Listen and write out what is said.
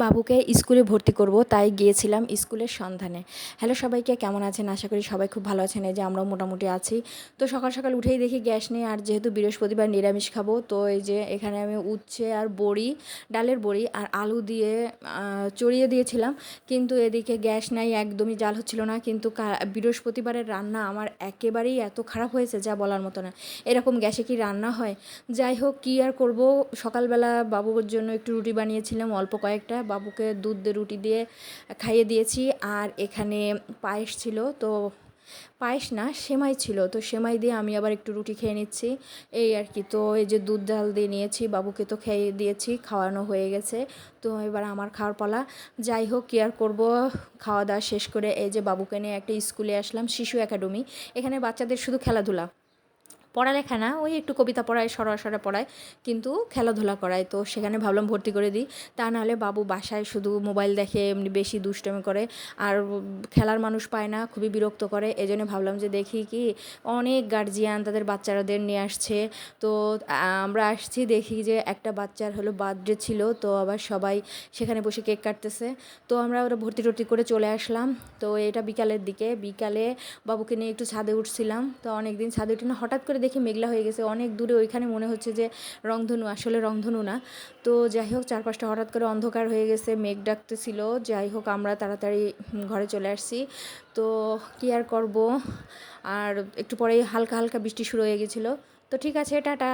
বাবুকে স্কুলে ভর্তি করব, তাই গিয়েছিলাম স্কুলের সন্ধানে। হ্যালো সবাইকে, কেমন আছেন? আশা করি সবাই খুব ভালো আছেন। এই যে আমরাও মোটামুটি আছি। তো সকাল সকাল উঠেই দেখি গ্যাস নেই, আর যেহেতু বৃহস্পতিবার নিরামিষ খাবো, তো এই যে এখানে আমি উচ্ছে আর বড়ি, ডালের বড়ি আর আলু দিয়ে চড়িয়ে দিয়েছিলাম। কিন্তু এদিকে গ্যাস নাই, একদমই জাল হচ্ছিল না। কিন্তু বৃহস্পতিবারের রান্না আমার একেবারেই এত খারাপ হয়েছে যা বলার মতো না। এরকম গ্যাসে কি রান্না হয়? যাই হোক, কী আর করব। সকালবেলা বাবুর জন্য একটু রুটি বানিয়েছিলাম, অল্প কয়েকটা। বাবুকে দুধ দিয়ে রুটি দিয়ে খাইয়ে দিয়েছি। আর এখানে পায়েস ছিল, তো পায়েস না, সেমাই ছিল, তো সেমাই দিয়ে আমি আবার একটু রুটি খেয়ে নিচ্ছি। এই আর কি। তো এই যে দুধ ডাল দিয়ে নিয়েছি, বাবুকে তো খেয়ে দিয়েছি, খাওয়ানো হয়ে গেছে। তো এবার আমার খাওয়ার পালা। যাই হোক, কি আর করব। খাওয়া দাওয়া শেষ করে এই যে বাবুকে নিয়ে একটা স্কুলে আসলাম, শিশু একাডেমি। এখানে বাচ্চাদের শুধু খেলাধুলা, পড়ালেখা না, ওই একটু কবিতা পড়ায়, সরা পড়ায়, কিন্তু খেলাধুলা করায়। তো সেখানে ভাবলাম ভর্তি করে দিই। তা নাহলে বাবু বাসায় শুধু মোবাইল দেখে, এমনি বেশি দুষ্টমি করে, আর খেলার মানুষ পায় না, খুবই বিরক্ত করে। এজন্য ভাবলাম যে দেখি কি, অনেক গার্জিয়ান তাদের বাচ্চাদের নিয়ে আসছে। তো আমরা আসছি, দেখি যে একটা বাচ্চার হলো বার্থডে ছিল, তো আবার সবাই সেখানে বসে কেক কাটতেছে। তো আমরা ওরা ভর্তি টর্তি করে চলে আসলাম। তো এটা বিকালের দিকে, বিকালে বাবুকে নিয়ে একটু ছাদে উঠছিলাম। তো অনেক দিন ছাদে উঠি না, হঠাৎ করে দেখি মেঘলা হয়ে গেছে অনেক দূরে, ওইখানে মনে হচ্ছে যে রংধনু, আসলে রংধনু না। তো যাই হোক, চারপাশটা হঠাৎ করে অন্ধকার হয়ে গেছে, মেঘ ডাকতেছিল। যাই হোক, আমরা তাড়াতাড়ি ঘরে চলে আসছি। তো কী আর করব। আর একটু পরেই হালকা হালকা বৃষ্টি শুরু হয়ে গেছিলো। তো ঠিক আছে, টাটা।